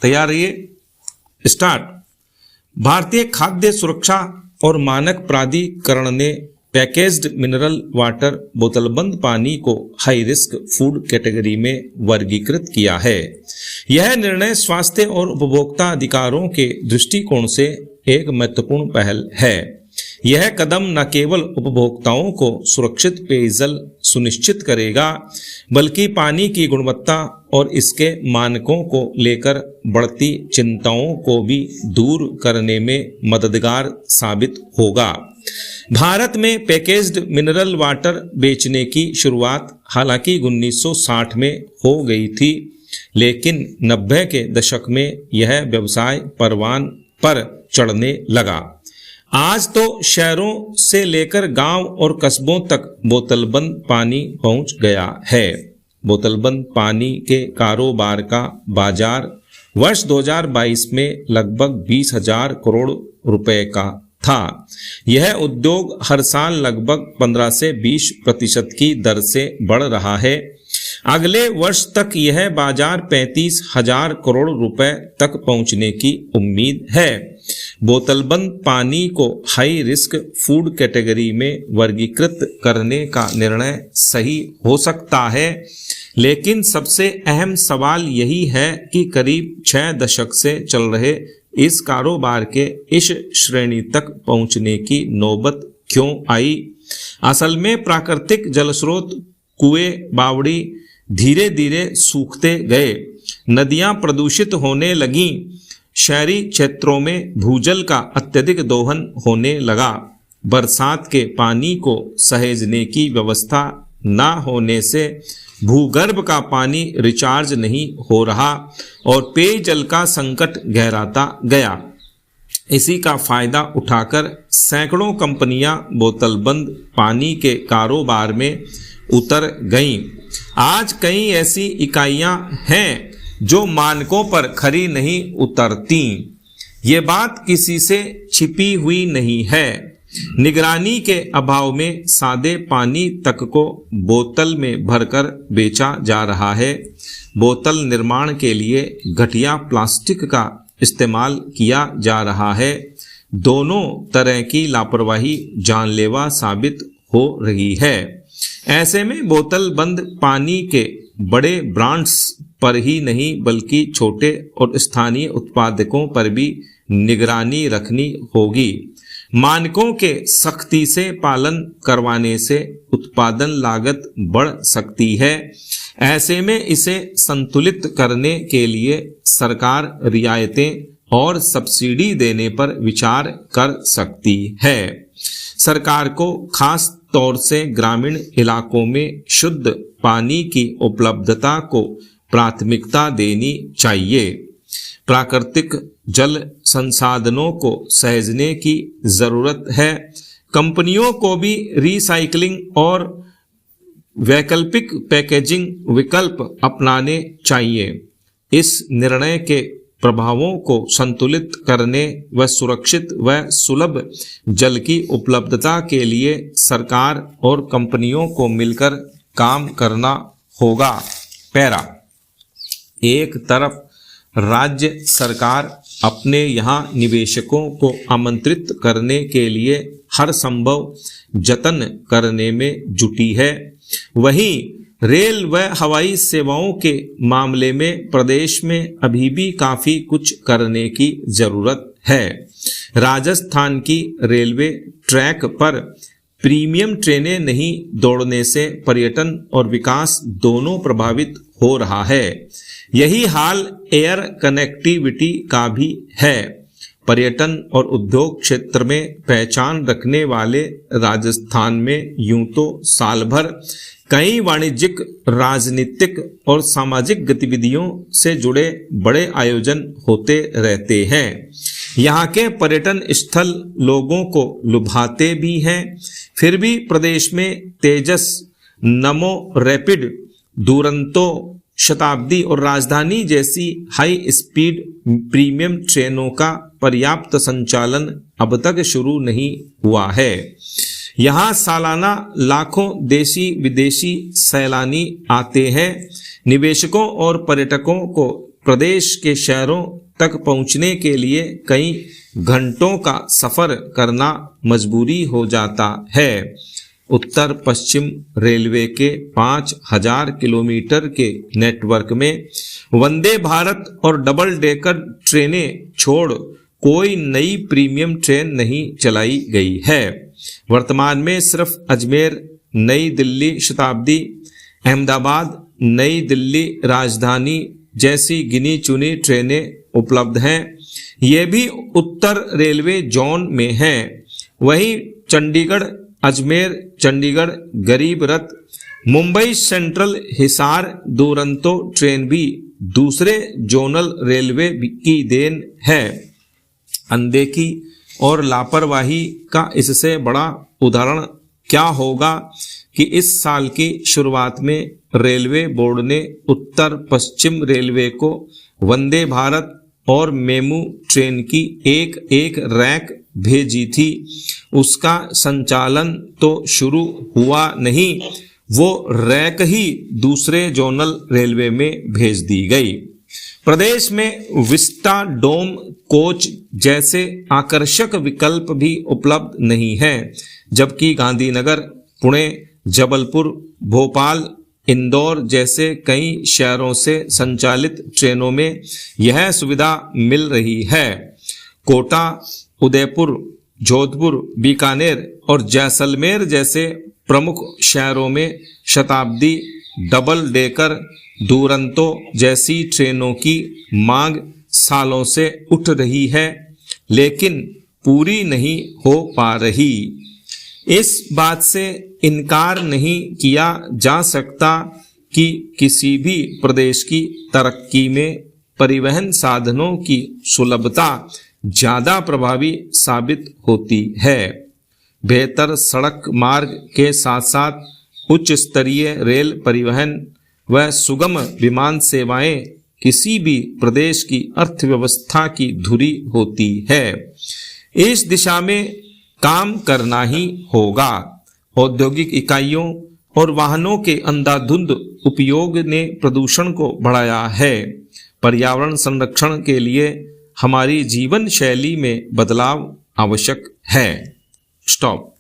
तैयार रहिए, स्टार्ट। भारतीय खाद्य सुरक्षा और मानक प्राधिकरण ने पैकेज्ड मिनरल वाटर बोतलबंद पानी को हाई रिस्क फूड कैटेगरी में वर्गीकृत किया है। यह निर्णय स्वास्थ्य और उपभोक्ता अधिकारों के दृष्टिकोण से एक महत्वपूर्ण पहल है। यह कदम न केवल उपभोक्ताओं को सुरक्षित पेयजल सुनिश्चित करेगा, बल्कि पानी की गुणवत्ता और इसके मानकों को लेकर बढ़ती चिंताओं को भी दूर करने में मददगार साबित होगा। भारत में पैकेज्ड मिनरल वाटर बेचने की शुरुआत हालांकि 1960 में हो गई थी, लेकिन 90 के दशक में यह व्यवसाय परवान पर चढ़ने लगा। आज तो शहरों से लेकर गांव और कस्बों तक बोतलबंद पानी पहुंच गया है। बोतलबंद पानी के कारोबार का बाजार वर्ष 2022 में लगभग 20,000 करोड़ रुपए का था। यह उद्योग हर साल लगभग 15 से 20% की दर से बढ़ रहा है। अगले वर्ष तक यह बाजार 35,000 करोड़ रुपए तक पहुंचने की उम्मीद है। बोतलबंद पानी को हाई रिस्क फूड कैटेगरी में वर्गीकृत करने का निर्णय सही हो सकता है, लेकिन सबसे अहम सवाल यही है कि करीब 6 दशक से चल रहे इस कारोबार के इस श्रेणी तक पहुंचने की नौबत क्यों आई। असल में प्राकृतिक जल स्रोत, कुएं, बावड़ी धीरे धीरे सूखते गए, नदियां प्रदूषित होने लगीं, शहरी क्षेत्रों में भूजल का अत्यधिक दोहन होने लगा, बरसात के पानी को सहेजने की व्यवस्था न होने से भूगर्भ का पानी रिचार्ज नहीं हो रहा और पेयजल का संकट गहराता गया। इसी का फायदा उठाकर सैकड़ों कंपनियां बोतलबंद पानी के कारोबार में उतर गईं। आज कई ऐसी इकाइयां हैं जो मानकों पर खरी नहीं उतरती। ये बात किसी से छिपी हुई नहीं है। निगरानी के अभाव में सादे पानी तक को बोतल में भरकर बेचा जा रहा है। बोतल निर्माण के लिए घटिया प्लास्टिक का इस्तेमाल किया जा रहा है। दोनों तरह की लापरवाही जानलेवा साबित हो रही है। ऐसे में बोतल बंद पानी के बड़े ब्रांड्स पर ही नहीं बल्कि छोटे और स्थानीय उत्पादकों पर भी निगरानी रखनी होगी। मानकों के सख्ती से पालन करवाने से उत्पादन लागत बढ़ सकती है। ऐसे में इसे संतुलित करने के लिए सरकार रियायतें और सब्सिडी देने पर विचार कर सकती है। सरकार को खास तौर से ग्रामीण इलाकों में शुद्ध पानी की उपलब्धता को प्राथमिकता देनी चाहिए। प्राकृतिक जल संसाधनों को सहेजने की जरूरत है। कंपनियों को भी रिसाइकलिंग और वैकल्पिक पैकेजिंग विकल्प अपनाने चाहिए। इस निर्णय के प्रभावों को संतुलित करने व सुरक्षित व सुलभ जल की उपलब्धता के लिए सरकार और कंपनियों को मिलकर काम करना होगा। पैरा, एक तरफ राज्य सरकार अपने यहाँ निवेशकों को आमंत्रित करने के लिए हर संभव जतन करने में जुटी है, वहीं रेल व हवाई सेवाओं के मामले में प्रदेश में अभी भी काफी कुछ करने की जरूरत है। राजस्थान की रेलवे ट्रैक पर प्रीमियम ट्रेनें नहीं दौड़ने से पर्यटन और विकास दोनों प्रभावित हो रहा है। यही हाल एयर कनेक्टिविटी का भी है। पर्यटन और उद्योग क्षेत्र में पहचान रखने वाले राजस्थान में यूं तो साल भर कई वाणिज्यिक, राजनीतिक और सामाजिक गतिविधियों से जुड़े बड़े आयोजन होते रहते हैं। यहाँ के पर्यटन स्थल लोगों को लुभाते भी हैं। फिर भी प्रदेश में तेजस, नमो रैपिड, दुरंतो, शताब्दी और राजधानी जैसी हाई स्पीड प्रीमियम ट्रेनों का पर्याप्त संचालन अब तक शुरू नहीं हुआ है। यहाँ सालाना लाखों देशी विदेशी सैलानी आते हैं। निवेशकों और पर्यटकों को प्रदेश के शहरों तक पहुंचने के लिए कई घंटों का सफर करना मजबूरी हो जाता है। उत्तर पश्चिम रेलवे के 5000 किलोमीटर के नेटवर्क में वंदे भारत और डबल डेकर ट्रेनें छोड़ कोई नई प्रीमियम ट्रेन नहीं चलाई गई है। वर्तमान में सिर्फ अजमेर नई दिल्ली शताब्दी, अहमदाबाद नई दिल्ली राजधानी जैसी गिनी चुनी ट्रेनें उपलब्ध हैं। ये भी उत्तर रेलवे जोन में हैं। वहीं चंडीगढ़ अजमेर चंडीगढ़ गरीब रथ, मुंबई सेंट्रल हिसार दुरंतो ट्रेन भी दूसरे जोनल रेलवे की देन है। अनदेखी और लापरवाही का इससे बड़ा उदाहरण क्या होगा कि इस साल की शुरुआत में रेलवे बोर्ड ने उत्तर पश्चिम रेलवे को वंदे भारत और मेमू ट्रेन की एक एक रैक भेजी थी। उसका संचालन तो शुरू हुआ नहीं, वो रैक ही दूसरे जोनल रेलवे में भेज दी गई। प्रदेश में विस्टा डोम कोच जैसे आकर्षक विकल्प भी उपलब्ध नहीं है, जबकि गांधीनगर, पुणे, जबलपुर, भोपाल, इंदौर जैसे कई शहरों से संचालित ट्रेनों में यह सुविधा मिल रही है। कोटा, उदयपुर, जोधपुर, बीकानेर और जैसलमेर जैसे प्रमुख शहरों में शताब्दी, डबल डेकर, दुरंतो जैसी ट्रेनों की मांग सालों से उठ रही है, लेकिन पूरी नहीं हो पा रही। इस बात से इनकार नहीं किया जा सकता कि किसी भी प्रदेश की तरक्की में परिवहन साधनों की सुलभता ज़्यादा प्रभावी साबित होती है। बेहतर सड़क मार्ग के साथ साथ उच्च स्तरीय रेल परिवहन व सुगम विमान सेवाएं किसी भी प्रदेश की अर्थव्यवस्था की धुरी होती है। इस दिशा में काम करना ही होगा। औद्योगिक इकाइयों और वाहनों के अंधाधुंध उपयोग ने प्रदूषण को बढ़ाया है। पर्यावरण संरक्षण के लिए हमारी जीवन शैली में बदलाव आवश्यक है। स्टॉप।